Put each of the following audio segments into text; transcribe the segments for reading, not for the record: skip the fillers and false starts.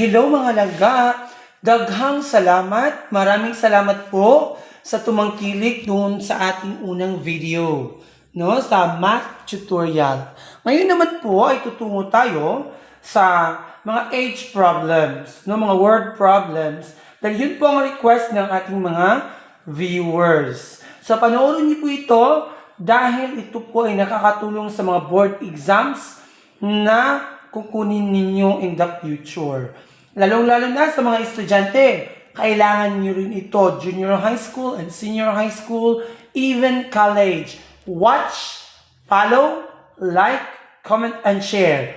Hello mga langga! Daghang salamat, maraming salamat po sa tumangkilik doon sa ating unang video, no, sa math tutorial. Ngayon naman po ay tutungo tayo sa mga age problems, no, mga word problems. Dahil yun po ang request ng ating mga viewers. So panoorin niyo po ito dahil ito po ay nakakatulong sa mga board exams na kukunin ninyo in the future. Lalong-lalo na sa mga estudyante, kailangan nyo rin ito, junior high school and senior high school, even college. Watch, follow, like, comment, and share.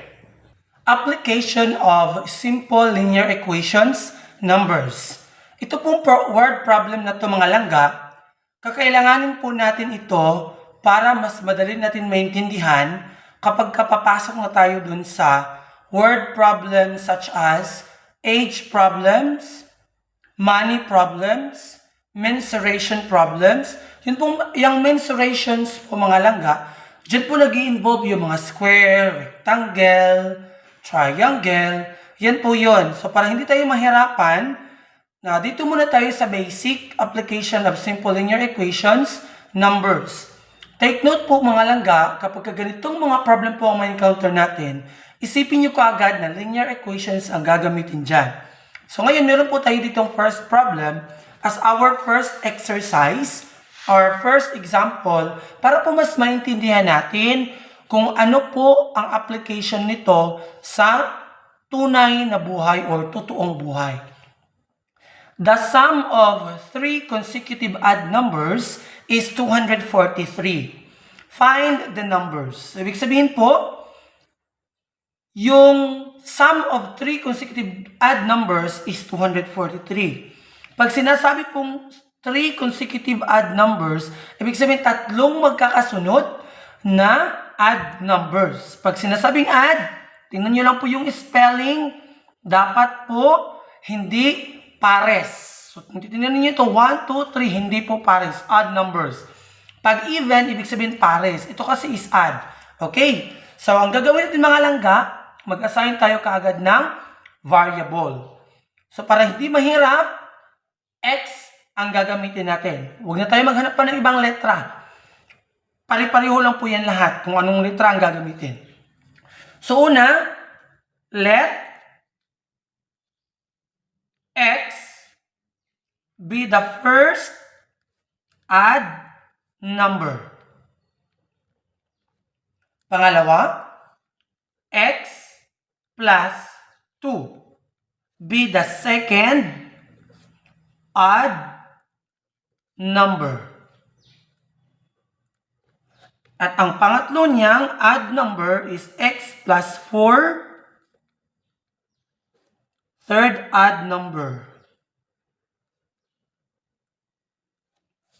Application of simple linear equations, numbers. Ito pong word problem na to mga langga, kakailanganin po natin ito para mas madali natin maintindihan kapag kapapasok na tayo dun sa word problems such as age problems, money problems, mensuration problems. Yun pong, yung mensurations po mga langga, dyan po nag-i-involve yung mga square, rectangle, triangle, yan po yun. So para hindi tayo mahirapan, na dito muna tayo sa basic application of simple linear equations, numbers. Take note po mga langga, kapag ganitong mga problem po ang ma-encounter natin, isipin nyo kaagad na linear equations ang gagamitin dyan. So ngayon, meron po tayo ditong first problem as our first exercise or first example para po mas maintindihan natin kung ano po ang application nito sa tunay na buhay or totoong buhay. The sum of 3 consecutive odd numbers is 243. Find the numbers. Ibig sabihin po, yung sum of 3 consecutive odd numbers is 243. Pag sinasabi pong 3 consecutive odd numbers, ibig sabihin tatlong magkakasunod na odd numbers. Pag sinasabing odd, tingnan nyo lang po yung spelling, dapat po hindi pares. So, tingnan niyo ito, 1, 2, 3, hindi po pares, odd numbers. Pag even, ibig sabihin pares. Ito kasi is odd. Okay? So, ang gagawin natin mga langga, mag-assign tayo kaagad ng variable. So, para hindi mahirap, x ang gagamitin natin. Huwag na tayo maghanap pa ng ibang letra. Pari-pareho lang po yan lahat kung anong letra ang gagamitin. So, una, let x be the first odd number. Pangalawa, x plus 2 be the second odd number. At ang pangatlo niyang odd number is x plus 4, third odd number.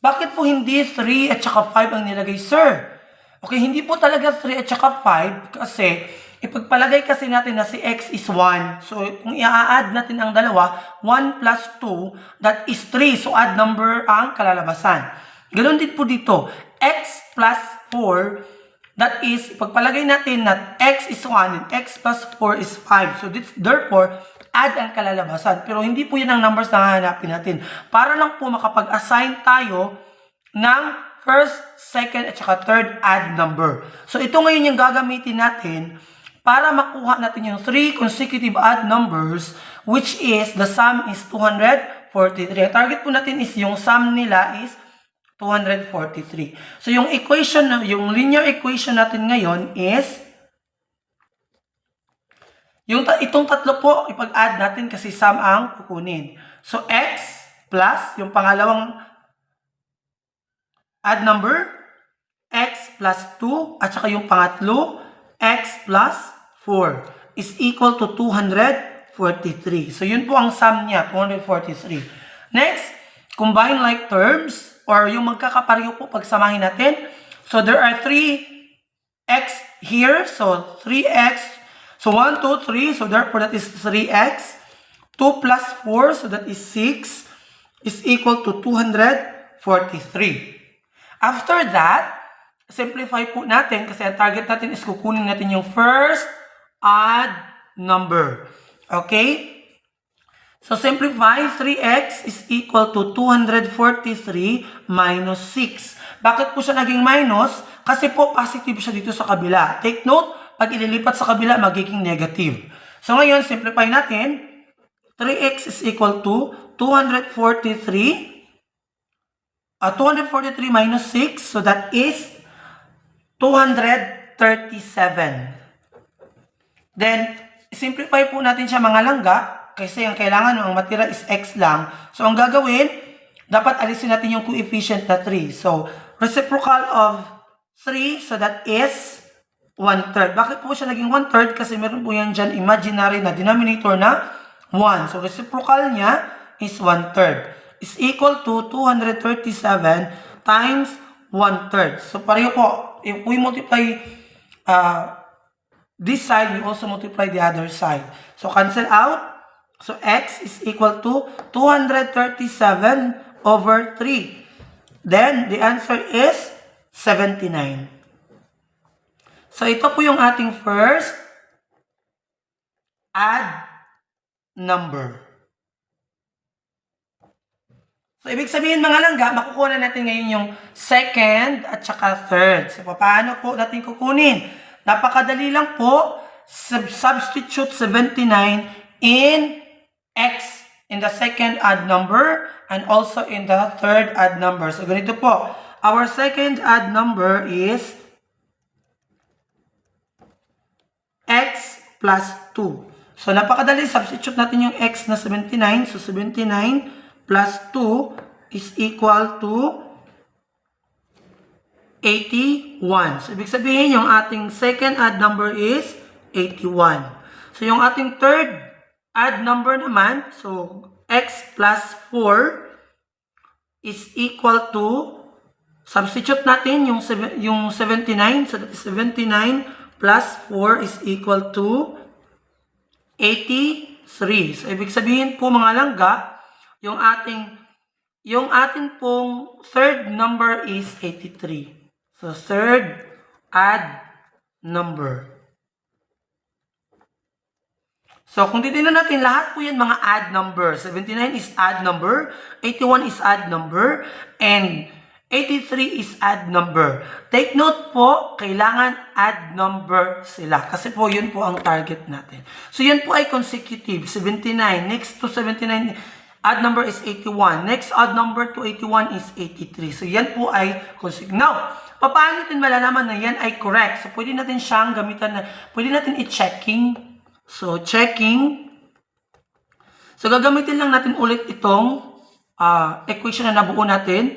Bakit po hindi 3 at saka 5 ang nilagay, sir? Okay, hindi po talaga 3 at saka 5 kasi ipagpalagay kasi natin na si x is 1. So, kung i-add natin ang dalawa, 1 plus 2, that is 3. So, odd number ang kalalabasan. Ganoon din po dito. X plus 4, that is, ipagpalagay natin na x is 1 and x plus 4 is 5. So, therefore, add ang kalalabasan. Pero hindi po yan ang numbers na hahanapin natin. Para lang po makapag-assign tayo ng first, second, at saka third odd number. So, ito ngayon yung gagamitin natin para makuha natin yung 3 consecutive odd numbers, which is, the sum is 243. Ang target po natin is yung sum nila is 243. So, yung equation, yung linear equation natin ngayon is, itong tatlo po, ipag-add natin kasi sum ang kukunin. So, x plus, yung pangalawang odd number, x plus 2, at saka yung pangatlo, x plus 4, is equal to 243. So, yun po ang sum niya, 243. Next, combine like terms, or yung magkakapareho po pagsamahin natin. So, there are 3x here. So, 3x. So, 1, 2, 3. So, therefore, that is 3x. 2 plus 4. So, that is 6. Is equal to 243. After that, simplify po natin kasi ang target natin is kukunin natin yung first odd number. Okay? So simplify, 3x is equal to 243 minus 6. Bakit po siya naging minus? Kasi po positive siya dito sa kabila. Take note, pag ililipat sa kabila, magiging negative. So ngayon, simplify natin. 3x is equal to 243 minus 6. So that is 237. Then, simplify po natin siya mga langga. Kasi ang kailangan ng matira is x lang. So, ang gagawin, dapat alisin natin yung coefficient na 3. So, reciprocal of 3, so that is 1/3. Bakit po siya naging 1/3? Kasi meron po yan dyan imaginary na denominator na 1. So, reciprocal niya is 1/3. Is equal to 237 times 1/3. So, pareho po. If we multiply this side, we also multiply the other side. So, cancel out. So, x is equal to 237 over 3. Then, the answer is 79. So, ito po yung ating first odd number. So, ibig sabihin mga langga, makukuha na natin ngayon yung second at saka third. So, paano po natin kukunin? Napakadali lang po. Substitute 79 in x in the second odd number and also in the third odd number. So, ganito po. Our second odd number is x plus 2. So, napakadali. Substitute natin yung x na 79. So, 79 plus 2 is equal to 81. So, ibig sabihin, yung ating second odd number is 81. So, yung ating third odd number naman, so x plus 4 is equal to, substitute natin yung 79, so that is 79 plus 4 is equal to 83. So, ibig sabihin po mga langga, yung ating pong third number is 83. So, third odd number. So, kung titignan natin, lahat po yan mga odd number. 79 is odd number, 81 is odd number, and 83 is odd number. Take note po, kailangan odd number sila. Kasi po, yun po ang target natin. So, yan po ay consecutive. 79. Next to 79, odd number is 81. Next odd number to 81 is 83. So, yan po ay consecutive. Now, paano natin malalaman na yan ay correct? So, pwede natin siyang gamitan na, pwede natin i-checking. So, checking. So, gagamitin lang natin ulit itong equation na nabuo natin.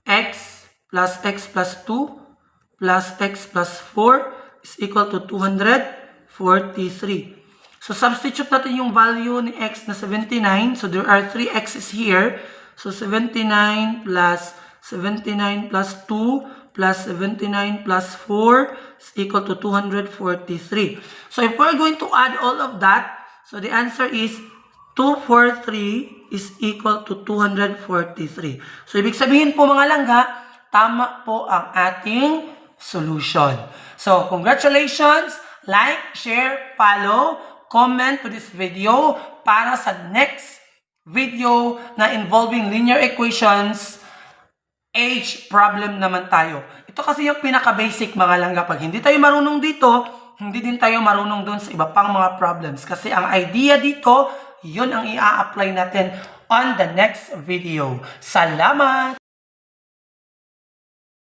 X plus 2 plus x plus 4 is equal to 243. So, substitute natin yung value ni x na 79. So, there are 3 x's here. So, 79 plus 2 plus 79 plus 4 is equal to 243. So, if we're going to add all of that, so the answer is 243 is equal to 243. So, ibig sabihin po mga langga, tama po ang ating solution. So, congratulations! Like, share, follow, comment to this video para sa next video na involving linear equations, age problem naman tayo. Ito kasi yung pinaka-basic mga langga. Pag hindi tayo marunong dito, hindi din tayo marunong doon sa iba pang mga problems. Kasi ang idea dito, yun ang i-apply natin on the next video. Salamat!